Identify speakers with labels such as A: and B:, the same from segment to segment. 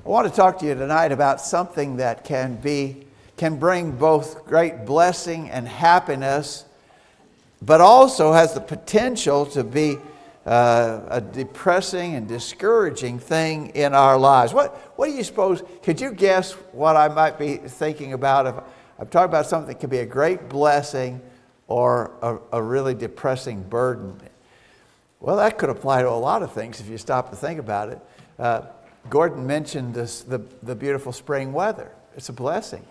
A: I want to talk to you tonight about something that can bring both great blessing and happiness, but also has the potential to be a depressing and discouraging thing in our lives. What do you suppose? Could you guess what I might be thinking about if I'm talking about something that could be a great blessing or a really depressing burden? Well, that could apply to a lot of things if you stop to think about it. Gordon mentioned the beautiful spring weather. It's a blessing.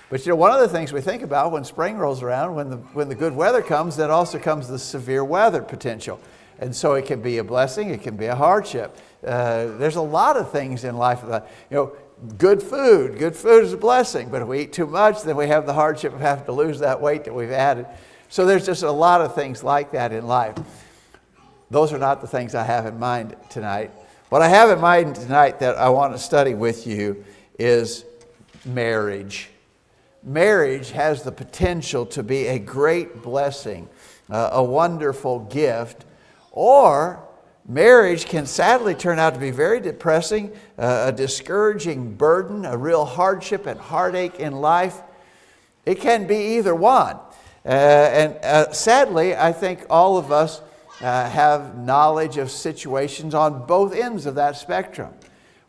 A: But one of the things we think about when spring rolls around, when the good weather comes, then also comes the severe weather potential. And so it can be a blessing, it can be a hardship. There's a lot of things in life. Good food is a blessing, but if we eat too much, then we have the hardship of having to lose that weight that we've added. So there's just a lot of things like that in life. Those are not the things I have in mind tonight. What I have in mind tonight that I want to study with you is marriage. Marriage has the potential to be a great blessing, a wonderful gift, or marriage can sadly turn out to be very depressing, a discouraging burden, a real hardship and heartache in life. It can be either one. Sadly, I think all of us have knowledge of situations on both ends of that spectrum.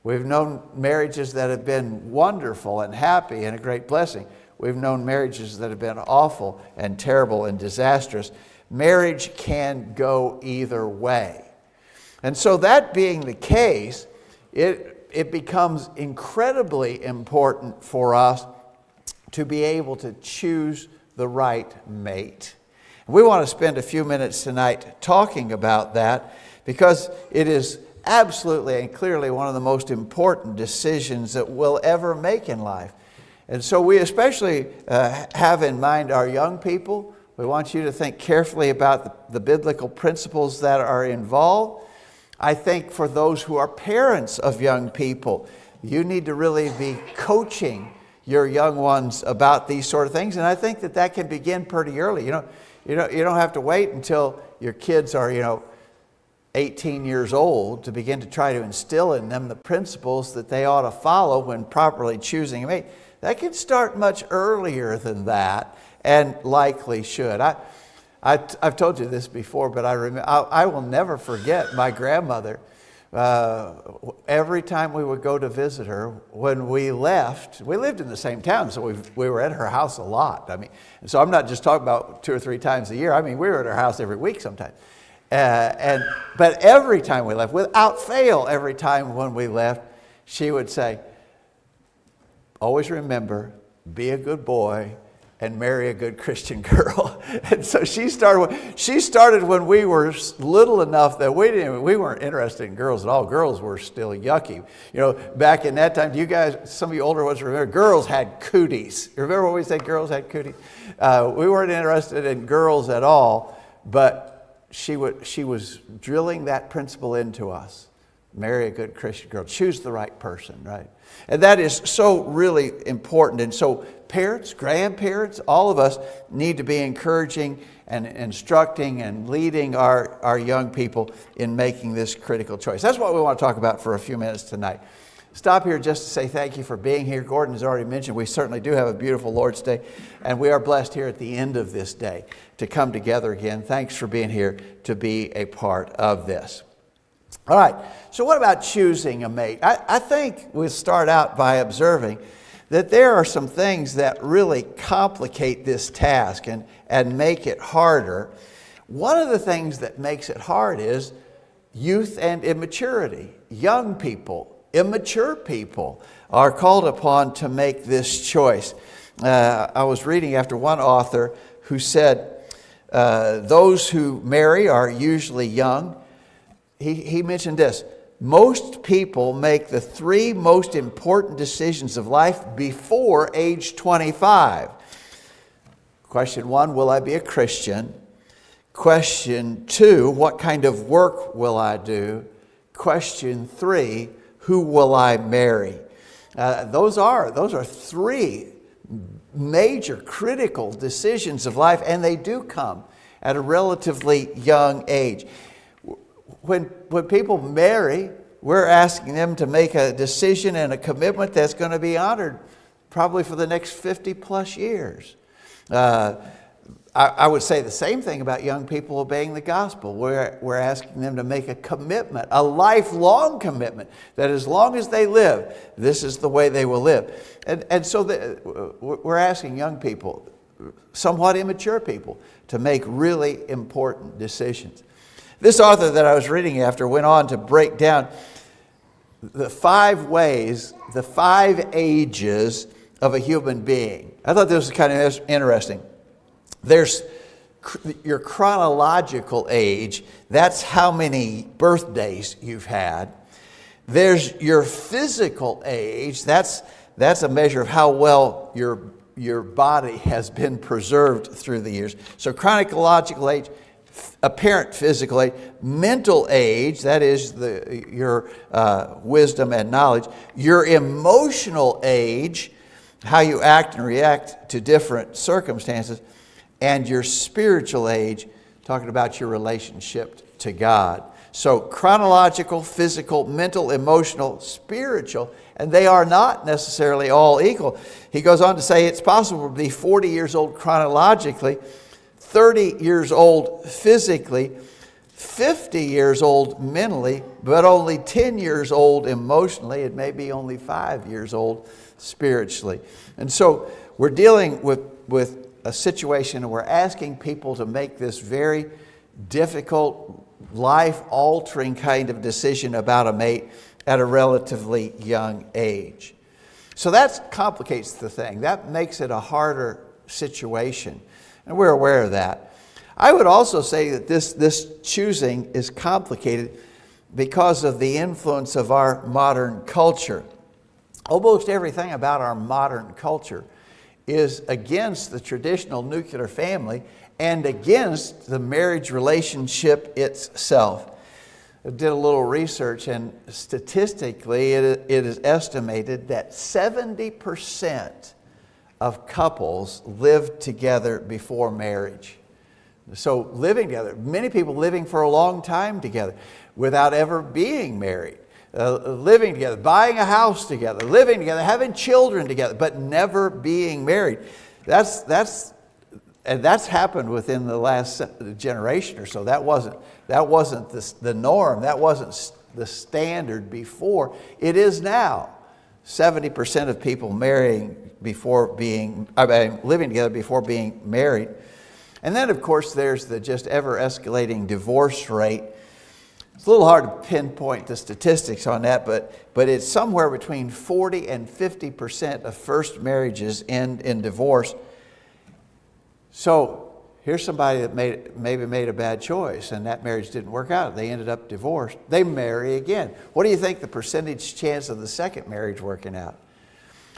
A: We've known marriages that have been wonderful and happy and a great blessing. We've known marriages that have been awful and terrible and disastrous. Marriage can go either way. And so that being the case, it becomes incredibly important for us to be able to choose the right mate. We want to spend a few minutes tonight talking about that because it is absolutely and clearly one of the most important decisions that we'll ever make in life. And so we especially have in mind our young people. We want you to think carefully about the biblical principles that are involved. I think for those who are parents of young people, you need to really be coaching your young ones about these sort of things. And I think that can begin pretty early. You don't have to wait until your kids are, 18 years old to begin to try to instill in them the principles that they ought to follow when properly choosing a mate. That can start much earlier than that, and likely should. I've told you this before, but I will never forget my grandmother. Every time we would go to visit her, when we left, we lived in the same town, so we were at her house a lot. And so I'm not just talking about 2 or 3 times a year. We were at her house every week sometimes. But every time we left, without fail, every time when we left, she would say, always remember, be a good boy and marry a good Christian girl. And so she started when we were little enough that we weren't interested in girls at all. Girls were still yucky. Back in that time, some of you older ones remember, girls had cooties. You remember when we said girls had cooties? We weren't interested in girls at all, but she was drilling that principle into us. Marry a good Christian girl. Choose the right person, right? And that is so really important. And so parents, grandparents, all of us need to be encouraging and instructing and leading our young people in making this critical choice. That's what we want to talk about for a few minutes tonight. Stop here just to say thank you for being here. Gordon has already mentioned we certainly do have a beautiful Lord's Day, and we are blessed here at the end of this day to come together again. Thanks for being here to be a part of this. All right, so what about choosing a mate? I think we'll start out by observing that there are some things that really complicate this task and make it harder. One of the things that makes it hard is youth and immaturity. Young people, immature people are called upon to make this choice. I was reading after one author who said, those who marry are usually young. He mentioned this: most people make the 3 most important decisions of life before age 25. Question 1, will I be a Christian? Question 2, what kind of work will I do? Question 3, who will I marry? Those are 3 major critical decisions of life, and they do come at a relatively young age. When people marry, we're asking them to make a decision and a commitment that's going to be honored probably for the next 50 plus years. I would say the same thing about young people obeying the gospel. We're asking them to make a commitment, a lifelong commitment, that as long as they live, this is the way they will live. And so we're asking young people, somewhat immature people, to make really important decisions. This author that I was reading after went on to break down the 5 ways, the 5 ages of a human being. I thought this was kind of interesting. There's your chronological age. That's how many birthdays you've had. There's your physical age. That's a measure of how well your body has been preserved through the years. So chronological age, apparent physical age, mental age, that is your wisdom and knowledge, your emotional age, how you act and react to different circumstances, and your spiritual age, talking about your relationship to God. So chronological, physical, mental, emotional, spiritual, and they are not necessarily all equal. He goes on to say it's possible to be 40 years old chronologically, 30 years old physically, 50 years old mentally, but only 10 years old emotionally, and maybe only 5 years old spiritually. And so we're dealing with a situation and we're asking people to make this very difficult, life-altering kind of decision about a mate at a relatively young age. So that complicates the thing. That makes it a harder situation. And we're aware of that. I would also say that this choosing is complicated because of the influence of our modern culture. Almost everything about our modern culture is against the traditional nuclear family and against the marriage relationship itself. I did a little research, and statistically it is estimated that 70% of couples live together before marriage. So living together, many people living for a long time together without ever being married. Living together, buying a house together, living together, having children together, but never being married. That's happened within the last generation or so. That wasn't the norm. That wasn't the standard before. It is now. 70% of people living together before being married. And then, of course, there's the just ever escalating divorce rate. It's a little hard to pinpoint the statistics on that, but it's somewhere between 40 and 50% of first marriages end in divorce. So here's somebody that maybe made a bad choice and that marriage didn't work out. They ended up divorced. They marry again. What do you think the percentage chance of the second marriage working out?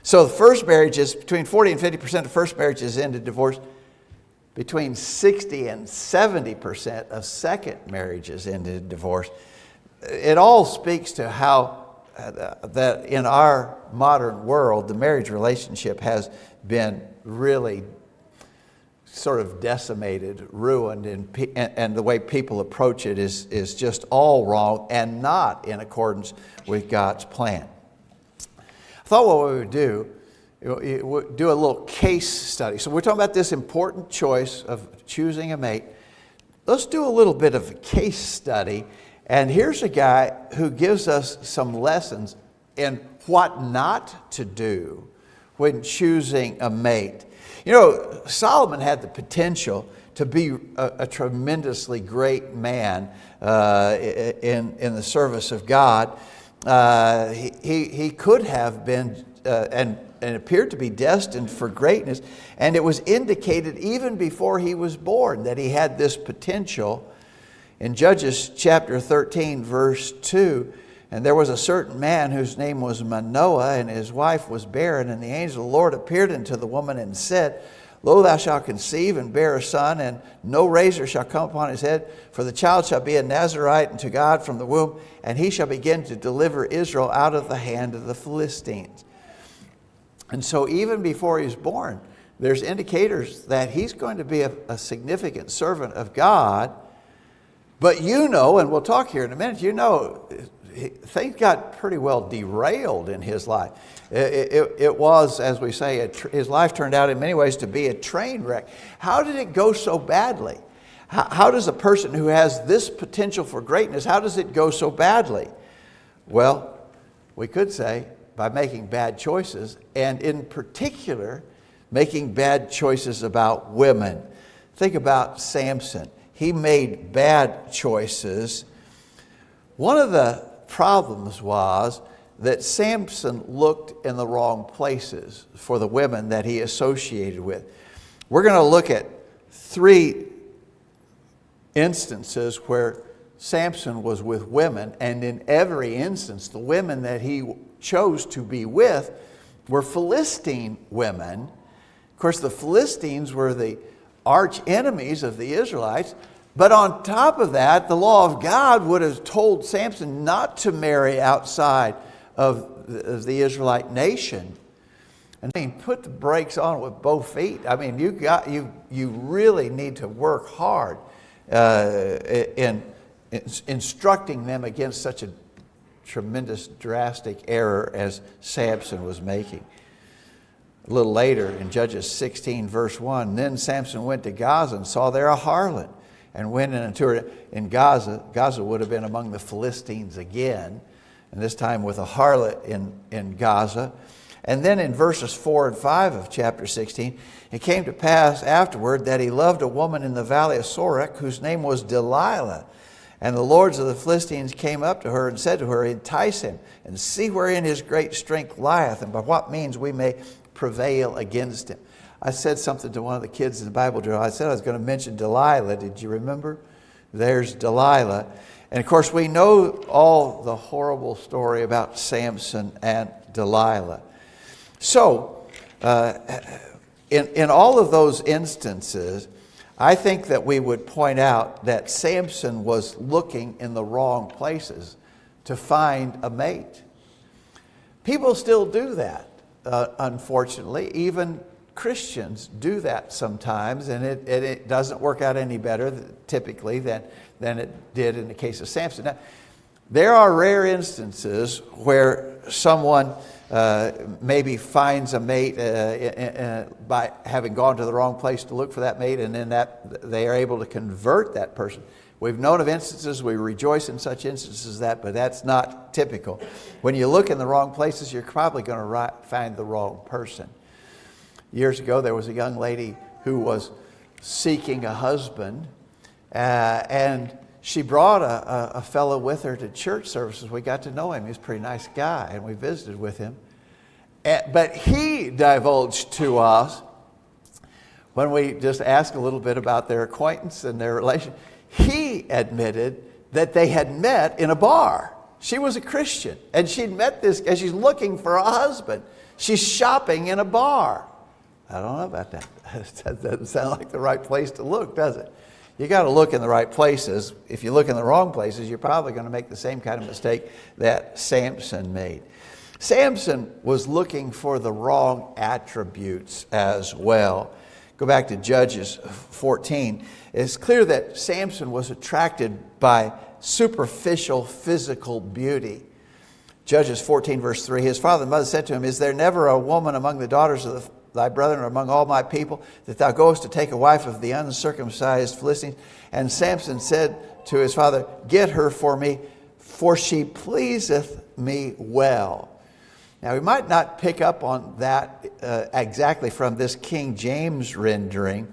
A: So the first marriages, between 40 and 50% of first marriages end in divorce. Between 60 and 70% of second marriages ended in divorce. It all speaks to how that in our modern world, the marriage relationship has been really sort of decimated, ruined, and the way people approach it is just all wrong and not in accordance with God's plan. I thought what we would do a little case study. So we're talking about this important choice of choosing a mate. Let's do a little bit of a case study. And here's a guy who gives us some lessons in what not to do when choosing a mate. You know, Solomon had the potential to be a tremendously great man in the service of God. He could have been and appeared to be destined for greatness. And it was indicated even before he was born that he had this potential. In Judges chapter 13, verse 2, and there was a certain man whose name was Manoah, and his wife was barren, and the angel of the Lord appeared unto the woman and said, Lo, thou shalt conceive and bear a son, and no razor shall come upon his head, for the child shall be a Nazarite unto God from the womb, and he shall begin to deliver Israel out of the hand of the Philistines. And so even before he's born, there's indicators that he's going to be a significant servant of God. But you know, and we'll talk here in a minute, you know, things got pretty well derailed in his life. It was, as we say, his life turned out in many ways to be a train wreck. How did it go so badly? How does a person who has this potential for greatness, how does it go so badly? Well, we could say by making bad choices, and in particular, making bad choices about women. Think about Samson. He made bad choices. One of the problems was that Samson looked in the wrong places for the women that he associated with. We're going to look at 3 instances where Samson was with women, and in every instance, the women that he chose to be with were Philistine women. Of course, the Philistines were the arch enemies of the Israelites. But on top of that, the law of God would have told Samson not to marry outside of the Israelite nation. And I mean, put the brakes on with both feet. I mean, you really need to work hard in instructing them against such a tremendous, drastic error as Samson was making. A little later in Judges 16, verse 1, then Samson went to Gaza and saw there a harlot, and went into her in Gaza. Gaza would have been among the Philistines again, and this time with a harlot in Gaza. And then in verses 4 and 5 of chapter 16, it came to pass afterward that he loved a woman in the valley of Sorek, whose name was Delilah. And the lords of the Philistines came up to her and said to her, entice him, and see wherein his great strength lieth, and by what means we may prevail against him. I said something to one of the kids in the Bible drill. I said I was going to mention Delilah. Did you remember? There's Delilah. And of course, we know all the horrible story about Samson and Delilah. So, in all of those instances, I think that we would point out that Samson was looking in the wrong places to find a mate. People still do that, unfortunately. Even Christians do that sometimes, and it doesn't work out any better typically than it did in the case of Samson. Now, there are rare instances where someone maybe finds a mate by having gone to the wrong place to look for that mate, and then that they are able to convert that person. We've known of instances, we rejoice in such instances as that, but that's not typical. When you look in the wrong places, you're probably going to find the wrong person. Years ago, there was a young lady who was seeking a husband, and she brought a fellow with her to church services. We got to know him. He was a pretty nice guy, and we visited with him. But he divulged to us, when we just asked a little bit about their acquaintance and their relation, he admitted that they had met in a bar. She was a Christian, and she'd met this, as she's looking for a husband. She's shopping in a bar. I don't know about that. That doesn't sound like the right place to look, does it? You got to look in the right places. If you look in the wrong places, you're probably going to make the same kind of mistake that Samson made. Samson was looking for the wrong attributes as well. Go back to Judges 14. It's clear that Samson was attracted by superficial physical beauty. Judges 14, verse 3, his father and mother said to him, is there never a woman among the daughters of thy brethren or among all my people that thou goest to take a wife of the uncircumcised Philistines? And Samson said to his father, get her for me, for she pleaseth me well. Now, we might not pick up on that exactly from this King James rendering,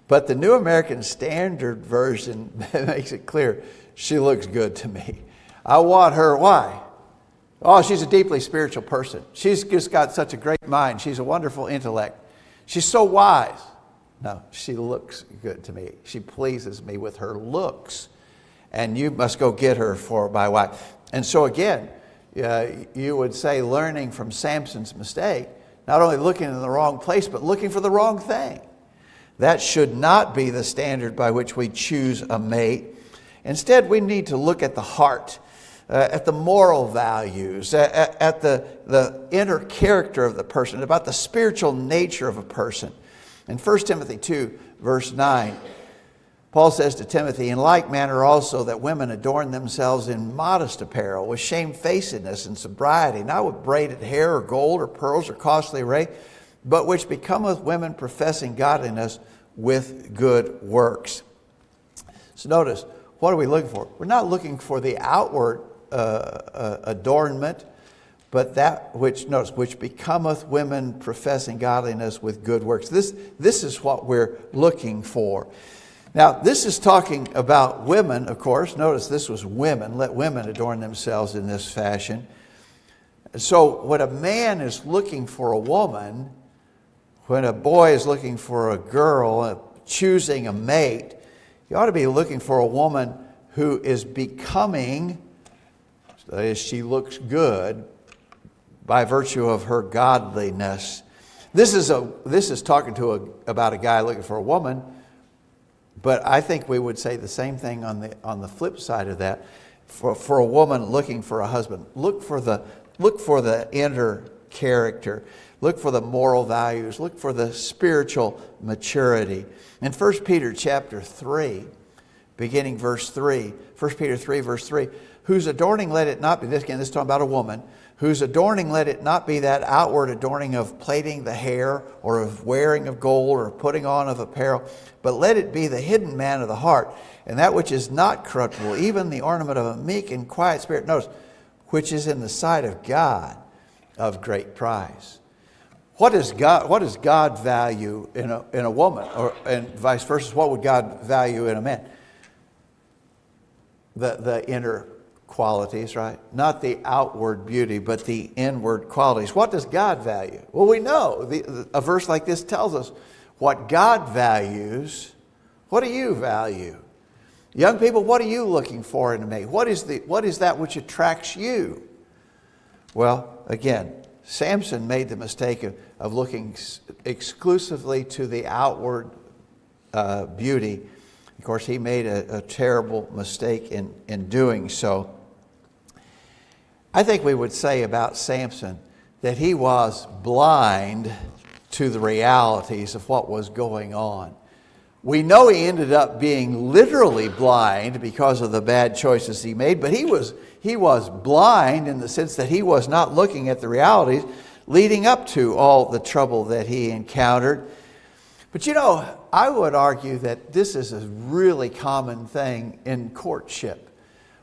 A: but the New American Standard Version makes it clear, she looks good to me. I want her. Why? Oh, she's a deeply spiritual person. She's just got such a great mind. She's a wonderful intellect. She's so wise. No, she looks good to me. She pleases me with her looks. And you must go get her for my wife. And so again, you would say, learning from Samson's mistake, not only looking in the wrong place, but looking for the wrong thing. That should not be the standard by which we choose a mate. Instead, we need to look at the heart, at the moral values, at the inner character of the person, about the spiritual nature of a person. In 1 Timothy 2, verse 9, Paul says to Timothy, in like manner also that women adorn themselves in modest apparel, with shamefacedness and sobriety, not with braided hair or gold or pearls or costly array, but which becometh women professing godliness with good works. So notice, what are we looking for? We're not looking for the outward adornment, but that which, notice, which becometh women professing godliness with good works. This is what we're looking for. Now, this is talking about women, of course. Notice this was women. Let women adorn themselves in this fashion. So when a man is looking for a woman, when a boy is looking for a girl, choosing a mate, you ought to be looking for a woman who is becoming, that is, she looks good by virtue of her godliness. This is talking about a guy looking for a woman. But I think we would say the same thing on the flip side of that. For a woman looking for a husband, look for the inner character, look for the moral values, look for the spiritual maturity. In 1 Peter chapter 3, beginning verse 3, 1 Peter 3 verse 3, whose adorning let it not be, this is talking about a woman, whose adorning let it not be that outward adorning of plaiting the hair or of wearing of gold or putting on of apparel, but let it be the hidden man of the heart, and that which is not corruptible, even the ornament of a meek and quiet spirit, notice, which is in the sight of God of great price. What does God value in a woman, and vice versa? What would God value in a man? The inner qualities, right? Not the outward beauty, but the inward qualities. What does God value? Well, we know a verse like this tells us what God values. What do you value? Young people, what are you looking for in a mate? What is that which attracts you? Well, again, Samson made the mistake of looking exclusively to the outward beauty. Of course, he made a terrible mistake in doing so. I think we would say about Samson that he was blind to the realities of what was going on. We know he ended up being literally blind because of the bad choices he made, but he was blind in the sense that he was not looking at the realities leading up to all the trouble that he encountered. But you know, I would argue that this is a really common thing in courtship.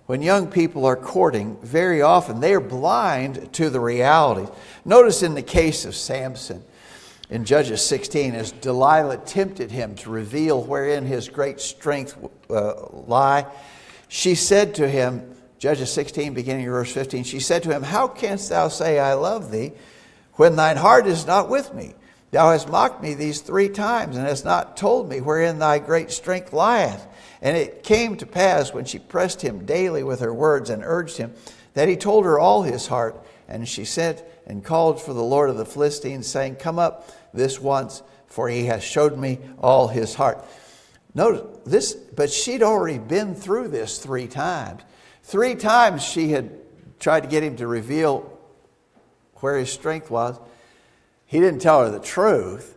A: When young people are courting, very often they are blind to the realities. Notice in the case of Samson, in Judges 16, as Delilah tempted him to reveal wherein his great strength lie, she said to him, Judges 16, beginning of verse 15, she said to him, how canst thou say, I love thee, when thine heart is not with me? Thou hast mocked me these 3 times, and hast not told me wherein thy great strength lieth. And it came to pass, when she pressed him daily with her words and urged him, that he told her all his heart. And she sent and called for the Lord of the Philistines, saying, come up this once, for he has showed me all his heart. Notice this, but she'd already been through this 3 times. 3 times she had tried to get him to reveal where his strength was. He didn't tell her the truth.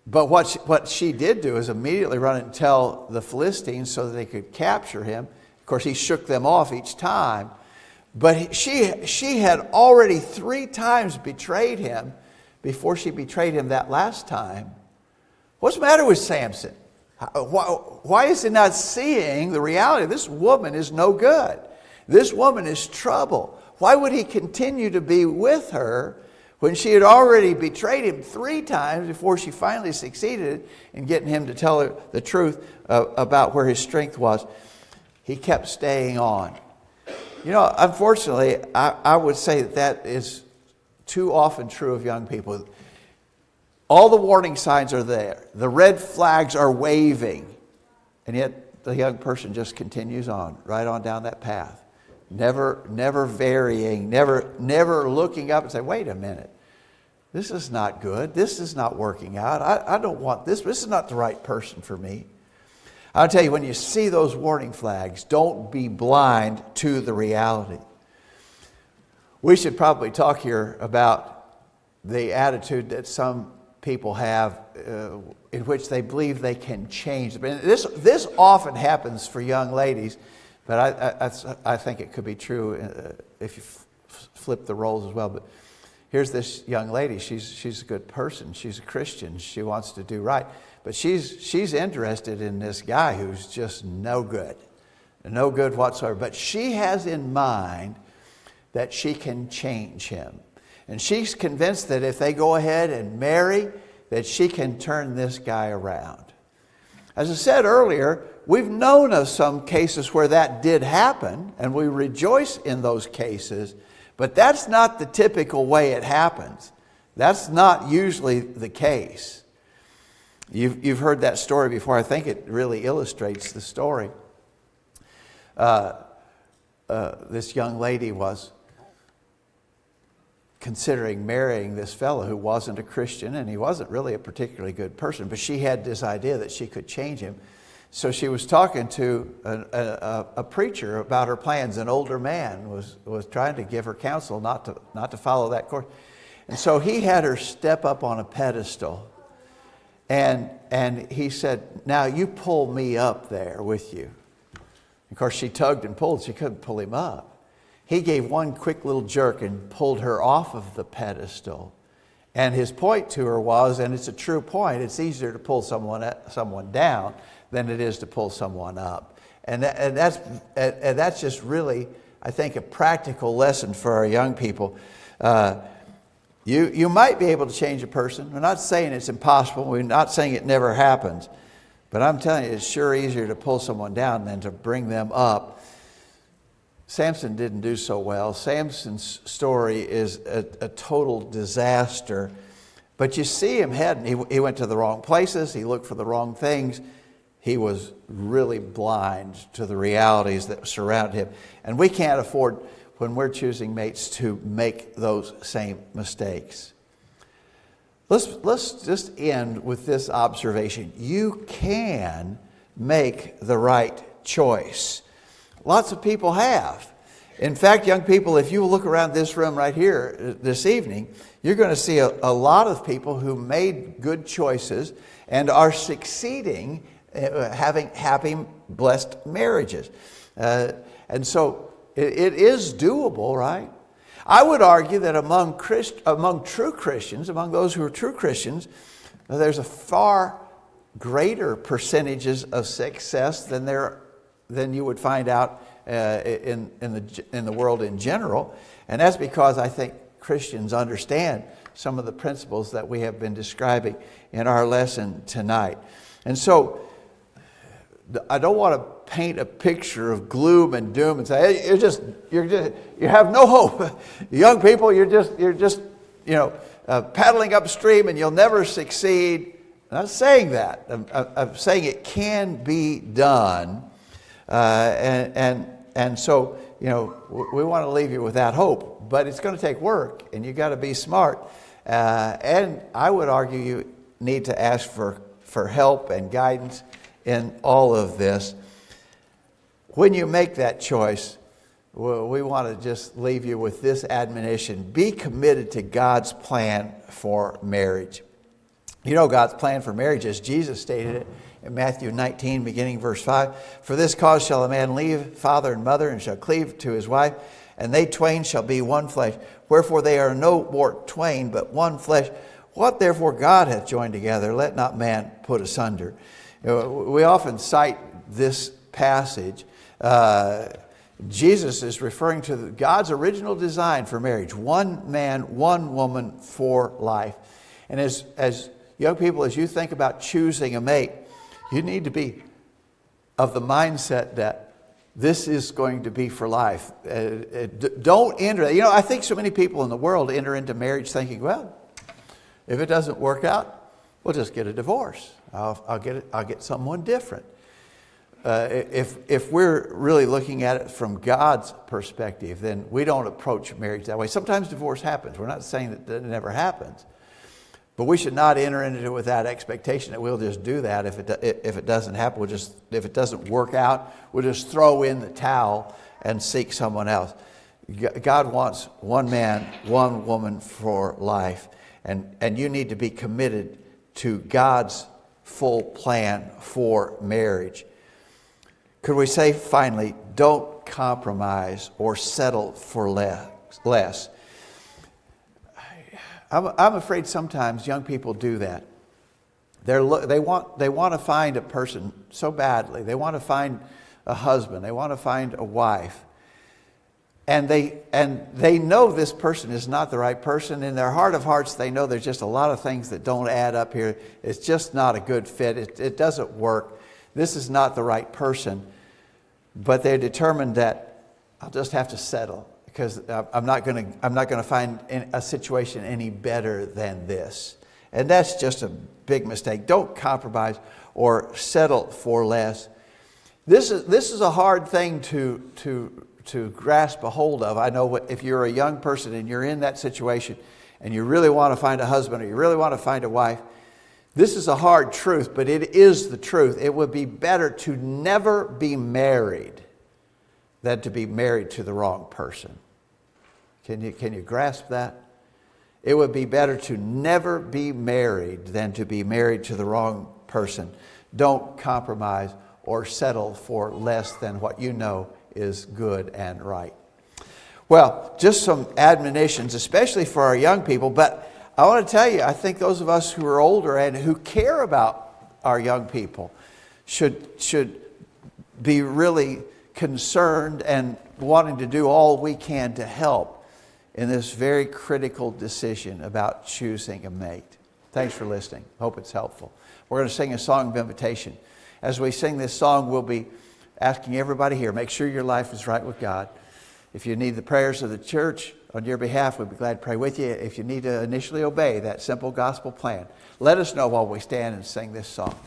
A: But what she did do is immediately run and tell the Philistines so that they could capture him. Of course, he shook them off each time. But she had already 3 times betrayed him before she betrayed him that last time. What's the matter with Samson? Why is he not seeing the reality? This woman is no good. This woman is trouble. Why would he continue to be with her when she had already betrayed him 3 times before she finally succeeded in getting him to tell her the truth about where his strength was? He kept staying on. You know, unfortunately, I would say that is too often true of young people. All the warning signs are there. The red flags are waving. And yet the young person just continues on, right on down that path. Never varying, never looking up and saying, wait a minute, this is not good. This is not working out. I don't want this. This is not the right person for me. I'll tell you, when you see those warning flags, don't be blind to the reality. We should probably talk here about the attitude that some people have in which they believe they can change. This often happens for young ladies, but I think it could be true if you flip the roles as well. But here's this young lady. She's a good person. She's a Christian. She wants to do right. But she's interested in this guy who's just no good whatsoever. But she has in mind that she can change him. And she's convinced that if they go ahead and marry, that she can turn this guy around. As I said earlier, we've known of some cases where that did happen, and we rejoice in those cases, but that's not the typical way it happens. That's not usually the case. You've heard that story before. I think it really illustrates the story. This young lady was considering marrying this fellow who wasn't a Christian, and he wasn't really a particularly good person, but she had this idea that she could change him. So she was talking to a preacher about her plans. An older man was trying to give her counsel not to follow that course. And so he had her step up on a pedestal, and he said, "Now you pull me up there with you." Of course, she tugged and pulled. She couldn't pull him up. He gave one quick little jerk and pulled her off of the pedestal. And his point to her was, and it's a true point, it's easier to pull someone down than it is to pull someone up. And that's just really, I think, a practical lesson for our young people. You might be able to change a person. We're not saying it's impossible. We're not saying it never happens. But I'm telling you, it's sure easier to pull someone down than to bring them up. Samson didn't do so well. Samson's story is a total disaster. But you see him heading. He went to the wrong places. He looked for the wrong things. He was really blind to the realities that surround him. And we can't afford, when we're choosing mates, to make those same mistakes. Let's just end with this observation. You can make the right choice. Lots of people have. In fact, young people, if you look around this room right here this evening, you're going to see a lot of people who made good choices and are succeeding, having happy, blessed marriages. And so it is doable, right? I would argue that among true Christians, among those who are true Christians, there's a far greater percentages of success than you would find out in the world in general. And that's because I think Christians understand some of the principles that we have been describing in our lesson tonight. And so I don't want to paint a picture of gloom and doom and say, hey, you have no hope. Young people, you're just paddling upstream and you'll never succeed. I'm not saying that. I'm saying it can be done. And so, we want to leave you with that hope, but it's going to take work, and you got to be smart. And I would argue you need to ask for help and guidance in all of this. When you make that choice, we want to just leave you with this admonition: be committed to God's plan for marriage. God's plan for marriage, as Jesus stated it in Matthew 19, beginning verse 5. For this cause shall a man leave father and mother, and shall cleave to his wife, and they twain shall be one flesh. Wherefore they are no more twain, but one flesh. What therefore God hath joined together, let not man put asunder. We often cite this passage. Jesus is referring to God's original design for marriage. One man, one woman for life. And as young people, as you think about choosing a mate, you need to be of the mindset that this is going to be for life. Don't enter. I think so many people in the world enter into marriage thinking, well, if it doesn't work out, we'll just get a divorce. I'll get someone different. If we're really looking at it from God's perspective, then we don't approach marriage that way. Sometimes divorce happens. We're not saying that it never happens. But we should not enter into it with that expectation that we'll just do that if it doesn't happen. If it doesn't work out, we'll just throw in the towel and seek someone else. God wants one man, one woman for life. And you need to be committed to God's full plan for marriage. Could we say finally, don't compromise or settle for less? I'm afraid sometimes young people do that. They want to find a person so badly. They want to find a husband. They want to find a wife. And they know this person is not the right person. In their heart of hearts, they know there's just a lot of things that don't add up here. It's just not a good fit. It doesn't work. This is not the right person. But they're determined that I'll just have to settle because I'm not going to find a situation any better than this. And that's just a big mistake. Don't compromise or settle for less. This is a hard thing to grasp a hold of. I know if you're a young person and you're in that situation and you really want to find a husband or you really want to find a wife, this is a hard truth, but it is the truth. It would be better to never be married than to be married to the wrong person. Can you grasp that? It would be better to never be married than to be married to the wrong person. Don't compromise or settle for less than what you know is good and right. Well, just some admonitions, especially for our young people, but I want to tell you, I think those of us who are older and who care about our young people should be really concerned and wanting to do all we can to help in this very critical decision about choosing a mate. Thanks for listening. Hope it's helpful. We're going to sing a song of invitation. As we sing this song, we'll be asking everybody here, make sure your life is right with God. If you need the prayers of the church on your behalf, we'd be glad to pray with you. If you need to initially obey that simple gospel plan, let us know while we stand and sing this song.